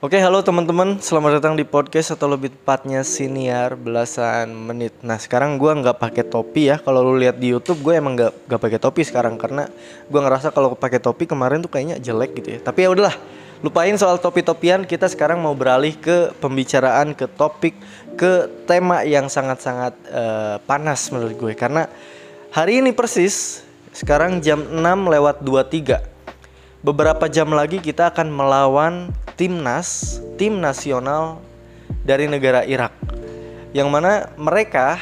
Oke, halo teman-teman, selamat datang di podcast atau lebih tepatnya siniar belasan menit. Nah, sekarang gue nggak pakai topi ya. Kalau lu lihat di YouTube, gue emang nggak pakai topi sekarang karena gue ngerasa kalau pakai topi kemarin tuh kayaknya jelek gitu ya. Tapi ya udahlah, lupain soal topi-topian. Kita sekarang mau beralih ke pembicaraan, ke topik, ke tema yang sangat-sangat panas menurut gue. Karena hari ini persis, sekarang jam 6:23. Beberapa jam lagi kita akan melawan tim nasional dari negara Irak, yang mana mereka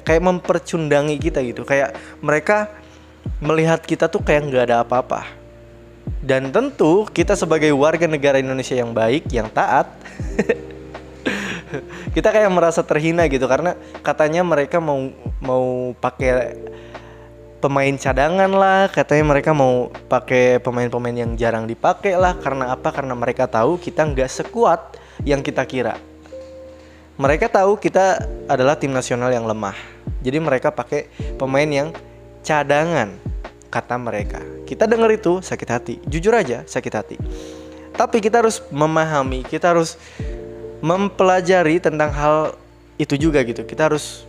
kayak mempercundangi kita gitu, kayak mereka melihat kita tuh kayak nggak ada apa-apa. Dan tentu kita sebagai warga negara Indonesia yang baik, yang taat, kita kayak merasa terhina gitu karena katanya mereka mau pakai pemain cadangan lah, katanya mereka mau pakai pemain-pemain yang jarang dipakai lah. Karena apa? Karena mereka tahu kita nggak sekuat yang kita kira. Mereka tahu kita adalah tim nasional yang lemah, jadi mereka pakai pemain yang cadangan, kata mereka. Kita dengar itu sakit hati, jujur aja sakit hati. Tapi kita harus memahami, kita harus mempelajari tentang hal itu juga gitu. Kita harus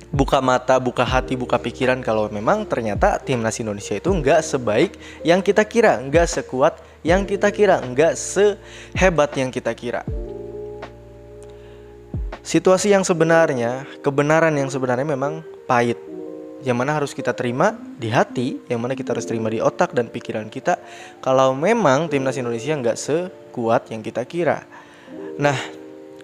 buka mata, buka hati, buka pikiran kalau memang ternyata timnas Indonesia itu nggak sebaik yang kita kira, nggak sekuat yang kita kira, nggak sehebat yang kita kira. Situasi yang sebenarnya, kebenaran yang sebenarnya memang pahit, yang mana harus kita terima di hati, yang mana kita harus terima di otak dan pikiran kita kalau memang timnas Indonesia nggak sekuat yang kita kira. Nah,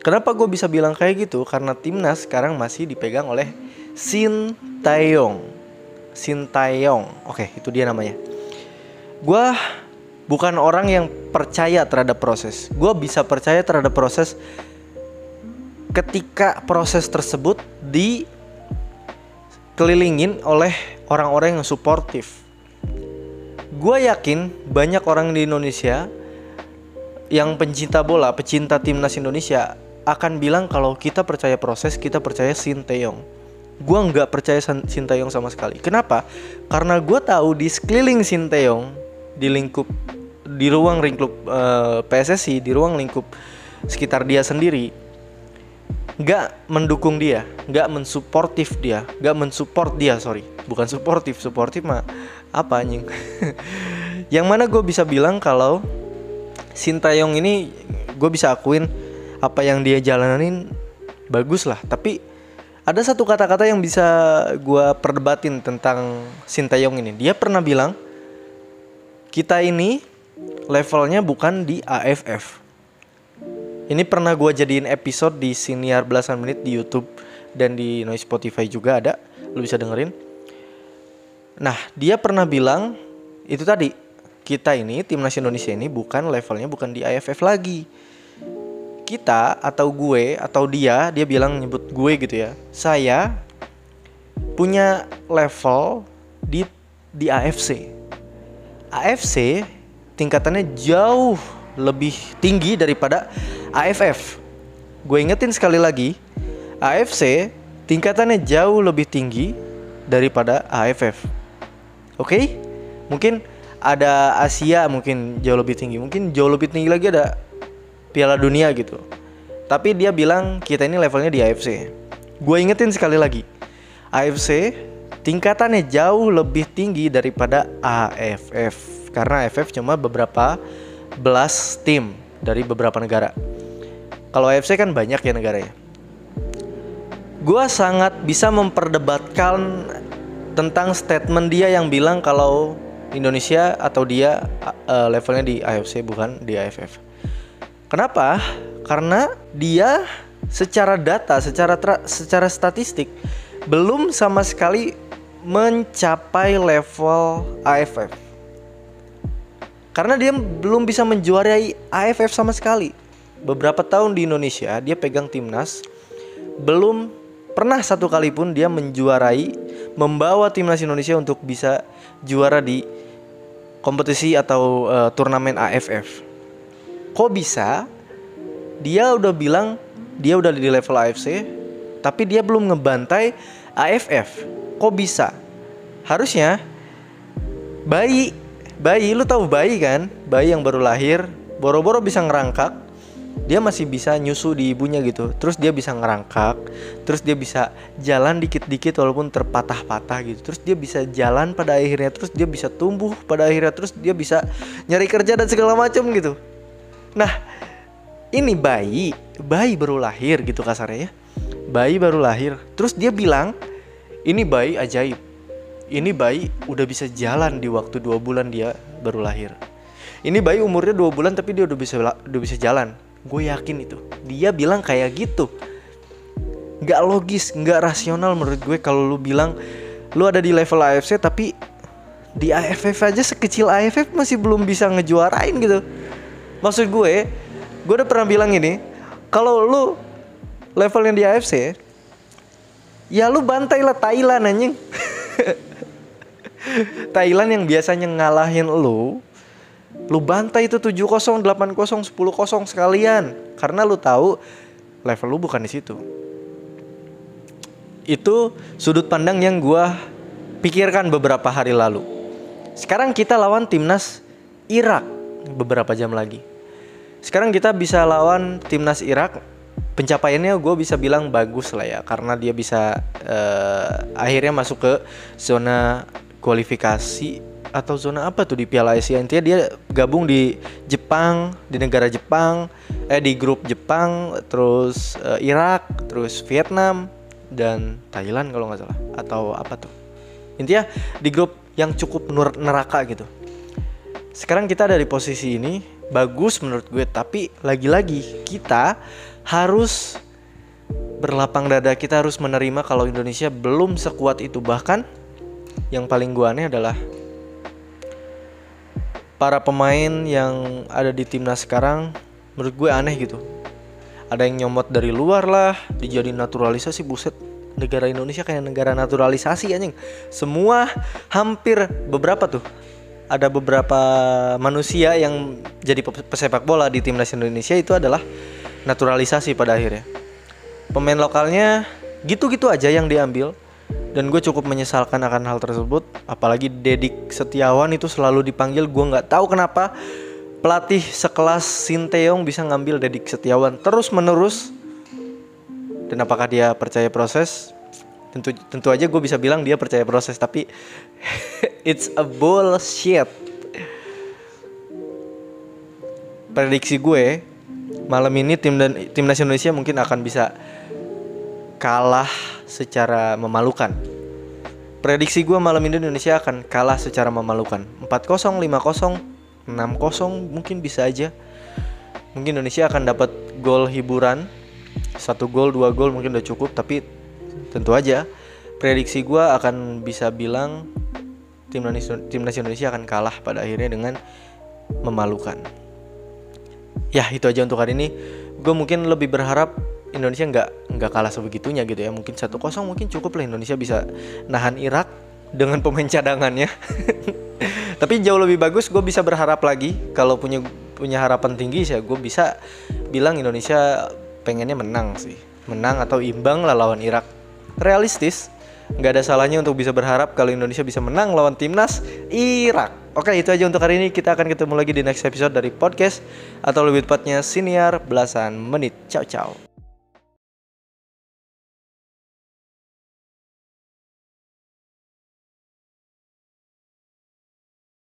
kenapa gue bisa bilang kayak gitu? Karena timnas sekarang masih dipegang oleh Sintayong. Oke, itu dia namanya. Gue bukan orang yang percaya terhadap proses. Gue bisa percaya terhadap proses ketika proses tersebut dikelilingin oleh orang-orang yang suportif. Gue yakin banyak orang di Indonesia yang pencinta bola, pecinta timnas Indonesia akan bilang kalau kita percaya proses, kita percaya Sintayong. Gue nggak percaya Sintayong sama sekali. Kenapa? Karena gue tahu di sekeliling Sintayong, di ruang lingkup PSSI, di ruang lingkup sekitar dia sendiri, nggak mendukung dia, nggak mensupport dia. Bukan suportif mah apa anjing? Yang mana gue bisa bilang kalau Sintayong ini, gue bisa akuin apa yang dia jalanin bagus lah. Tapi ada satu kata-kata yang bisa gue perdebatin tentang Sintayong ini. Dia pernah bilang, kita ini levelnya bukan di AFF. Ini pernah gue jadiin episode di siniar belasan menit di YouTube dan di Noise Spotify juga ada, lu bisa dengerin. Nah, dia pernah bilang itu tadi, kita ini timnas Indonesia ini levelnya bukan di AFF lagi. Kita atau gue atau dia bilang nyebut gue gitu ya. Saya punya level di AFC. AFC tingkatannya jauh lebih tinggi daripada AFF. Gue ingetin sekali lagi, AFC tingkatannya jauh lebih tinggi daripada AFF. Oke? Mungkin ada Asia mungkin jauh lebih tinggi, mungkin jauh lebih tinggi lagi ada Piala Dunia gitu. Tapi dia bilang kita ini levelnya di AFC. Gue ingetin sekali lagi, AFC tingkatannya jauh lebih tinggi daripada AFF. Karena AFF cuma beberapa belas tim dari beberapa negara. Kalau AFC kan banyak ya negaranya. Gue sangat bisa memperdebatkan tentang statement dia yang bilang kalau Indonesia atau dia levelnya di AFC bukan di AFF. Kenapa? Karena dia secara data, secara statistik belum sama sekali mencapai level AFF. Karena dia belum bisa menjuarai AFF sama sekali. Beberapa tahun di Indonesia dia pegang timnas, belum pernah satu kali pun dia membawa timnas Indonesia untuk bisa juara di kompetisi atau turnamen AFF. Kok bisa? Dia udah bilang dia udah di level AFC, tapi dia belum ngebantai AFF. Kok bisa? Harusnya bayi Bayi, lu tahu bayi kan? Bayi yang baru lahir, boro-boro bisa ngerangkak. Dia masih bisa nyusu di ibunya gitu. Terus dia bisa ngerangkak. Terus dia bisa jalan dikit-dikit walaupun terpatah-patah gitu. Terus dia bisa jalan pada akhirnya. Terus dia bisa tumbuh pada akhirnya. Terus dia bisa nyari kerja dan segala macam gitu. Nah, ini bayi baru lahir gitu kasarnya ya. Bayi baru lahir. Terus dia bilang, ini bayi ajaib. Ini bayi udah bisa jalan di waktu 2 bulan dia baru lahir. Ini bayi umurnya 2 bulan tapi dia udah bisa jalan. Gue yakin itu. Dia bilang kayak gitu. Gak logis, gak rasional menurut gue kalau lu bilang lu ada di level AFC tapi di AFF aja sekecil AFF masih belum bisa ngejuarain gitu. Maksud gue udah pernah bilang ini, kalau lu levelnya di AFC, ya lu bantailah Thailand anjing. Thailand yang biasanya ngalahin lu bantai itu 7-0, 8-0, 10-0 sekalian. Karena lu tahu level lu bukan di situ. Itu sudut pandang yang gua pikirkan beberapa hari lalu. Sekarang kita lawan timnas Irak beberapa jam lagi. Sekarang kita bisa lawan timnas Irak. Pencapaiannya gue bisa bilang bagus lah ya, karena dia bisa akhirnya masuk ke zona kualifikasi atau zona apa tuh di Piala Asia. Intinya dia gabung di Jepang, di negara Jepang, di grup Jepang, terus Irak, terus Vietnam dan Thailand kalau nggak salah, atau apa tuh. Intinya di grup yang cukup neraka gitu. Sekarang kita ada di posisi ini, bagus menurut gue, tapi lagi-lagi kita harus berlapang dada, kita harus menerima kalau Indonesia belum sekuat itu. Bahkan yang paling gue aneh adalah para pemain yang ada di timnas sekarang, menurut gue aneh gitu. Ada yang nyomot dari luar lah, dijadiin naturalisasi. Buset, negara Indonesia kayak negara naturalisasi anjing. Semua hampir beberapa tuh, ada beberapa manusia yang jadi pesepak bola di timnas Indonesia itu adalah naturalisasi pada akhirnya. Pemain lokalnya gitu-gitu aja yang diambil. Dan gue cukup menyesalkan akan hal tersebut. Apalagi Dedik Setiawan itu selalu dipanggil. Gue gak tahu kenapa pelatih sekelas Sinteyong bisa ngambil Dedik Setiawan terus menerus. Dan apakah dia percaya proses? Tentu aja gue bisa bilang dia percaya proses. Tapi it's a bullshit. Prediksi gue, malam ini timnas Indonesia mungkin akan bisa kalah secara memalukan. Prediksi gue malam ini Indonesia akan kalah secara memalukan. 4-0, 5-0, 6-0 mungkin bisa aja. Mungkin Indonesia akan dapat gol hiburan, 1 gol, 2 gol mungkin udah cukup. Tapi tentu aja prediksi gue akan bisa bilang timnas Indonesia akan kalah pada akhirnya dengan memalukan. Ya itu aja untuk hari ini. Gue mungkin lebih berharap Indonesia nggak kalah sebegitunya gitu ya. Mungkin 1-0 mungkin cukup lah, Indonesia bisa nahan Irak dengan pemain cadangannya. Tapi jauh lebih bagus, gue bisa berharap lagi. Kalau punya harapan tinggi sih, gue bisa bilang Indonesia pengennya menang sih. Menang atau imbang lah lawan Irak. Realistis, nggak ada salahnya untuk bisa berharap kalau Indonesia bisa menang lawan timnas Irak. Oke, itu aja untuk hari ini. Kita akan ketemu lagi di next episode dari podcast, atau lebih tepatnya Siniar Belasan Menit. Ciao ciao.